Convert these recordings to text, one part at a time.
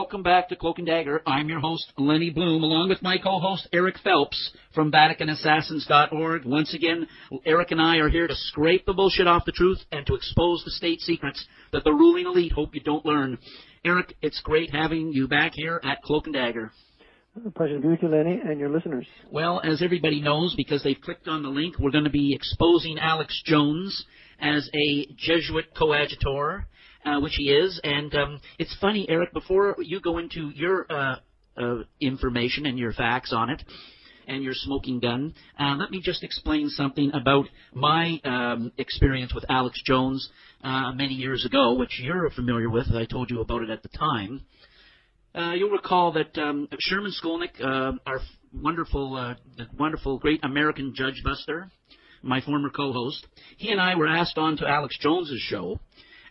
welcome back to Cloak and Dagger. I'm your host, Lenny Bloom, along with my co-host, Eric Phelps from VaticanAssassins.org. Once again, Eric and I are here to scrape the bullshit off the truth and to expose the state secrets that the ruling elite hope you don't learn. Eric, it's great having you back here at Cloak and Dagger. A pleasure to be with you, Lenny, and your listeners. Well, as everybody knows, because they've clicked on the link, we're going to be exposing Alex Jones as a Jesuit coadjutor, which he is. And it's funny, Eric, before you go into your information and your facts on it and your smoking gun, let me just explain something about my experience with Alex Jones many years ago, which you're familiar with. I told you about it at the time. You'll recall that Sherman Skolnick, our wonderful, great American judge buster, my former co-host, he and I were asked on to Alex Jones's show.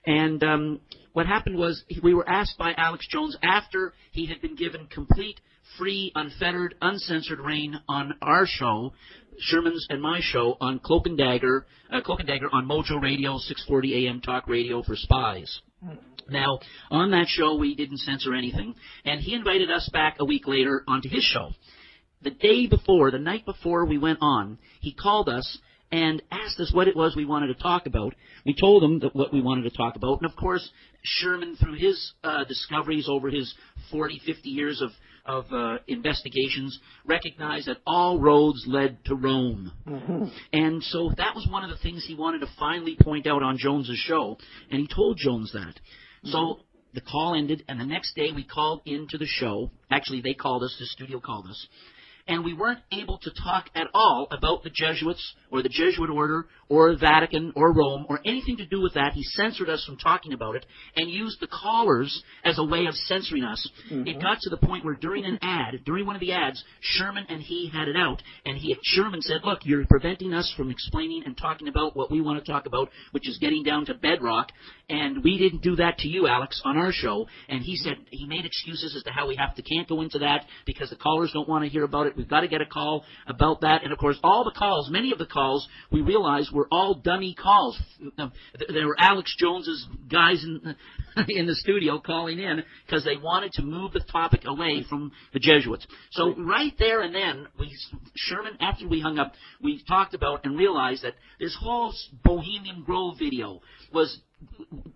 And what happened was we were asked by Alex Jones after he had been given complete, free, unfettered, uncensored reign on our show, Sherman's and my show, on Cloak and Dagger on Mojo Radio, 640 AM talk radio for spies. Now, on that show, we didn't censor anything, and he invited us back a week later onto his show. The night before we went on, he called us and asked us what it was we wanted to talk about. We told him what we wanted to talk about, and of course, Sherman, through his discoveries over his 40, 50 years of investigations, recognized that all roads led to Rome. Mm-hmm. And so that was one of the things he wanted to finally point out on Jones's show, and he told Jones that. Mm-hmm. So the call ended, and the next day we called into the show. Actually, they called us, the studio called us. And we weren't able to talk at all about the Jesuits or the Jesuit order or Vatican or Rome or anything to do with that. He censored us from talking about it and used the callers as a way of censoring us. Mm-hmm. It got to the point where during one of the ads, Sherman and he had it out. And Sherman said, look, you're preventing us from explaining and talking about what we want to talk about, which is getting down to bedrock. And we didn't do that to you, Alex, on our show. And he said he made excuses as to how we can't go into that because the callers don't want to hear about it. We've got to get a call about that. And, of course, many of the calls, we realized were all dummy calls. There were Alex Jones's guys in the studio calling in because they wanted to move the topic away from the Jesuits. So right there and then, Sherman, after we hung up, we talked about and realized that this whole Bohemian Grove video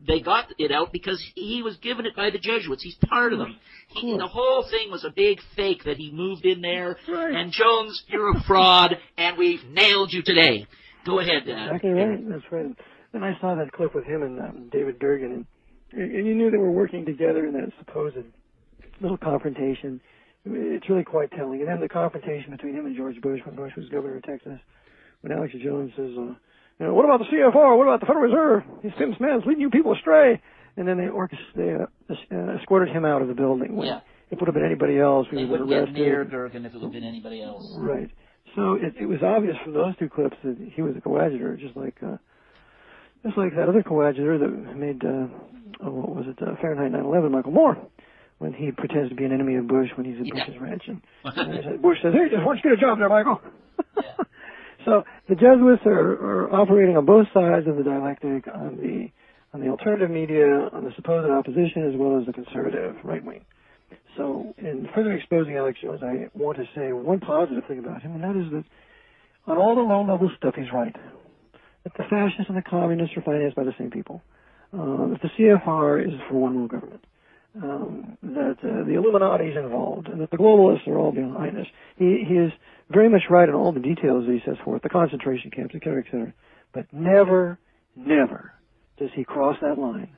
they got it out because he was given it by the Jesuits. He's part of them. The whole thing was a big fake that he moved in there. Right. And Jones, you're a fraud, and we've nailed you today. Go ahead. Exactly right. That's right. And I saw that clip with him and David Durgan, and you knew they were working together in that supposed little confrontation. It's really quite telling. And then the confrontation between him and George Bush when Bush was governor of Texas, when Alex Jones says, what about the CFR? What about the Federal Reserve? These famous man's leading you people astray. And then they escorted him out of the building. If it would have been anybody else, we would have been arrested. They wouldn't get near Durgan if it would have been anybody else. Right. So it was obvious from those two clips that he was a coadjutor, just like that other coadjutor that made, Fahrenheit 9/11, Michael Moore, when he pretends to be an enemy of Bush when he's at Bush's ranch. And Bush says, hey, just why don't you get a job there, Michael? Yeah. So the Jesuits are operating on both sides of the dialectic, on the alternative media, on the supposed opposition, as well as the conservative right wing. So in further exposing Alex Jones, I want to say one positive thing about him, and that is that on all the low-level stuff, he's right. That the fascists and the communists are financed by the same people. That the CFR is for one world government. That the Illuminati is involved, and that the globalists are all behind this. He is very much right in all the details that he sets forth, the concentration camps, et cetera, et cetera. But never does he cross that line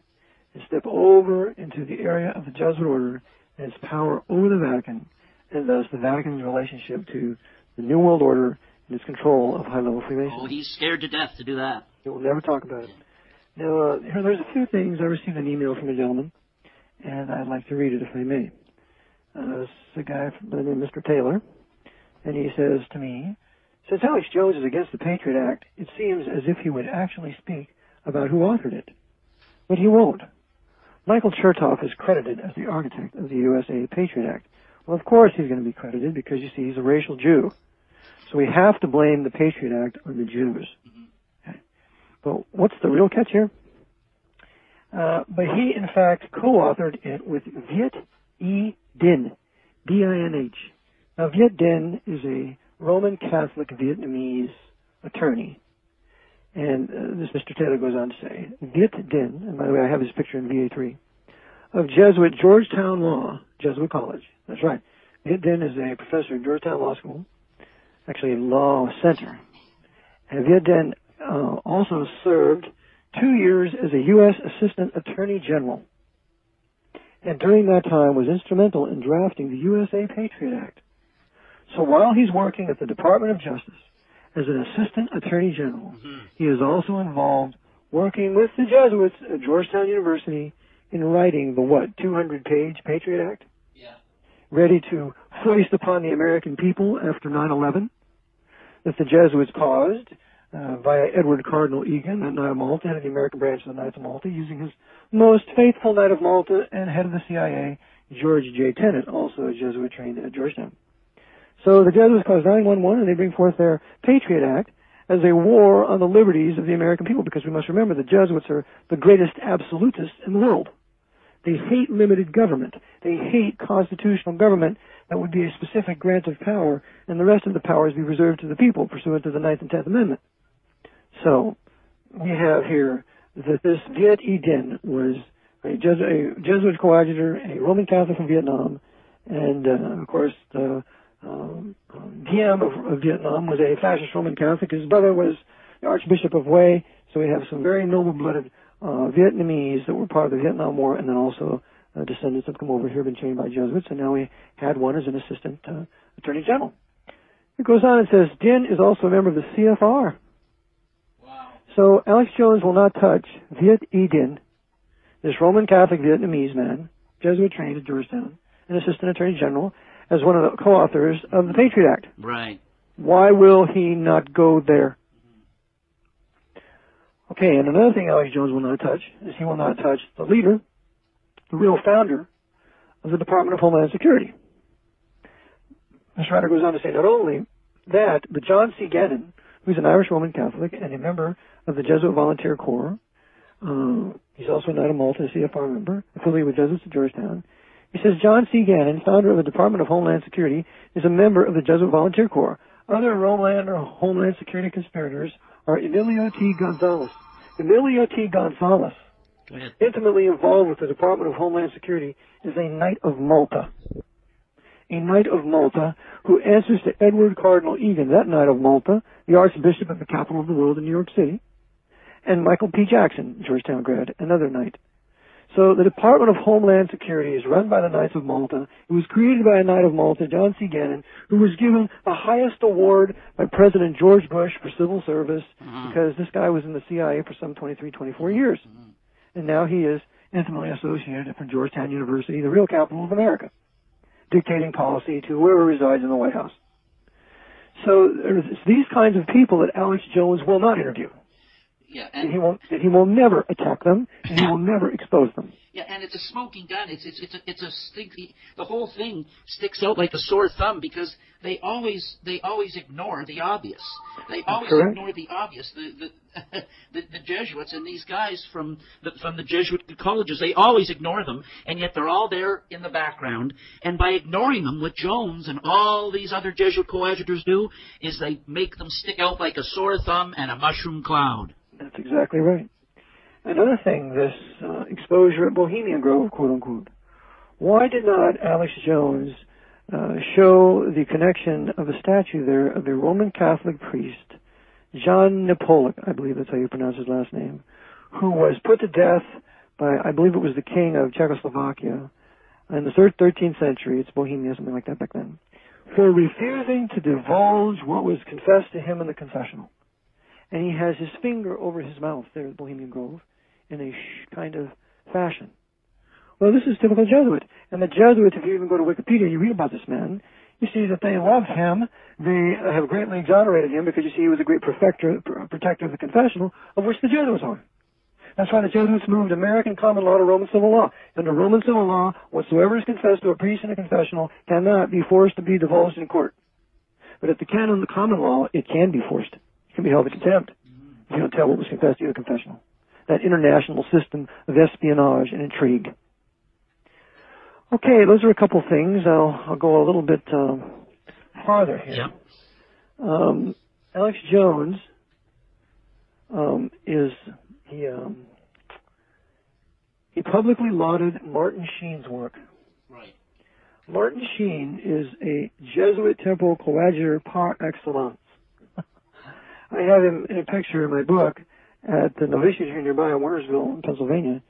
and step over into the area of the Jesuit order and its power over the Vatican, and thus the Vatican's relationship to the New World Order and its control of high-level Freemasonry. Oh, he's scared to death to do that. He will never talk about it. Now, there's a few things. I received an email from a gentleman, and I'd like to read it if I may. It's a guy by the name of Mr. Taylor, and he says to me, since Alex Jones is against the Patriot Act, it seems as if he would actually speak about who authored it. But he won't. Michael Chertoff is credited as the architect of the USA Patriot Act. Well, of course he's going to be credited because, you see, he's a racial Jew. So we have to blame the Patriot Act on the Jews. Okay. But what's the real catch here? But he, in fact, co-authored it with Viet Din, D-I-N-H. Now, Viet Din is a Roman Catholic Vietnamese attorney. And this Mr. Taylor goes on to say, Viet Din, and by the way, I have his picture in VA3, of Jesuit Georgetown Law, Jesuit College. That's right. Viet Din is a professor at Georgetown Law School, actually a law center. And Viet Din also served 2 years as a U.S. Assistant Attorney General. And during that time was instrumental in drafting the USA Patriot Act. So while he's working at the Department of Justice as an Assistant Attorney General, he is also involved working with the Jesuits at Georgetown University in writing the 200-page Patriot Act? Yeah. Ready to foist upon the American people after 9/11 that the Jesuits caused via Edward Cardinal Egan at Knight of Malta, head of the American branch of the Knights of Malta, using his most faithful Knight of Malta and head of the CIA, George J. Tenet, also a Jesuit trained at Georgetown. So the Jesuits caused 9/11, and they bring forth their Patriot Act as a war on the liberties of the American people, because we must remember the Jesuits are the greatest absolutists in the world. They hate limited government. They hate constitutional government that would be a specific grant of power, and the rest of the powers be reserved to the people pursuant to the 9th and 10th Amendment. So we have here that this Viet Din was a Jesuit coadjutor, a Roman Catholic from Vietnam, and of course the Diem of Vietnam was a fascist Roman Catholic. His brother was the Archbishop of Hue, so we have some very noble-blooded Vietnamese that were part of the Vietnam War, and then also descendants that come over here, been trained by Jesuits, and now we had one as an Assistant Attorney General. It goes on and says, Din is also a member of the CFR. Wow. So Alex Jones will not touch Viet Din, this Roman Catholic Vietnamese man, Jesuit trained at Georgetown, an Assistant Attorney General, as one of the co-authors of the Patriot Act. Right. Why will he not go there? Okay, and another thing Alex Jones will not touch is he will not touch the leader, the real founder of the Department of Homeland Security. Mr. Ryder goes on to say not only that, but John C. Gannon, who's an Irish Roman Catholic and a member of the Jesuit Volunteer Corps, he's also a Knight of Malta, a CFR member, affiliated with Jesuits at Georgetown. He says John C. Gannon, founder of the Department of Homeland Security, is a member of the Jesuit Volunteer Corps. Other Homeland Security conspirators are Emilio T. Gonzalez. Emilio T. Gonzalez, intimately involved with the Department of Homeland Security, is a Knight of Malta. A Knight of Malta who answers to Edward Cardinal Egan, that Knight of Malta, the Archbishop of the capital of the world in New York City, and Michael P. Jackson, Georgetown grad, another Knight. So the Department of Homeland Security is run by the Knights of Malta. It was created by a Knight of Malta, John C. Gannon, who was given the highest award by President George Bush for civil service because this guy was in the CIA for some 23, 24 years. And now he is intimately associated with Georgetown University, the real capital of America, dictating policy to whoever resides in the White House. So there's these kinds of people that Alex Jones will not interview. Yeah, and he will never attack them, and he will never expose them. Yeah, and it's a smoking gun. It's a stinky. The whole thing sticks out like a sore thumb because they always ignore the obvious. They always ignore the obvious. The Jesuits and these guys from the Jesuit colleges, they always ignore them, and yet they're all there in the background. And by ignoring them, what Jones and all these other Jesuit coadjutors do is they make them stick out like a sore thumb and a mushroom cloud. That's exactly right. Another thing, this exposure at Bohemian Grove, quote-unquote. Why did not Alex Jones show the connection of a statue there of a Roman Catholic priest, Jan Nepolik, I believe that's how you pronounce his last name, who was put to death by, I believe it was the king of Czechoslovakia in the 13th century, it's Bohemia, something like that back then, for refusing to divulge what was confessed to him in the confessional. And he has his finger over his mouth there at Bohemian Grove in a kind of fashion. Well, this is typical Jesuit. And the Jesuits, if you even go to Wikipedia, you read about this man, you see that they love him. They have greatly exonerated him because you see he was a great protector of the confessional, of which the Jesuits are. That's why the Jesuits moved American common law to Roman civil law. Under Roman civil law, whatsoever is confessed to a priest in a confessional cannot be forced to be divulged in court. But at the canon of the common law, it can be forced. It can be held in contempt if you don't tell what was confessed to you in a confessional. That international system of espionage and intrigue. Okay, those are a couple things. I'll go a little bit farther here. Yeah. Alex Jones he publicly lauded Martin Sheen's work. Right. Martin Sheen is a Jesuit temple coadjutor par excellence. I have him in a picture in my book at the novitiate here nearby in Warnersville, Pennsylvania.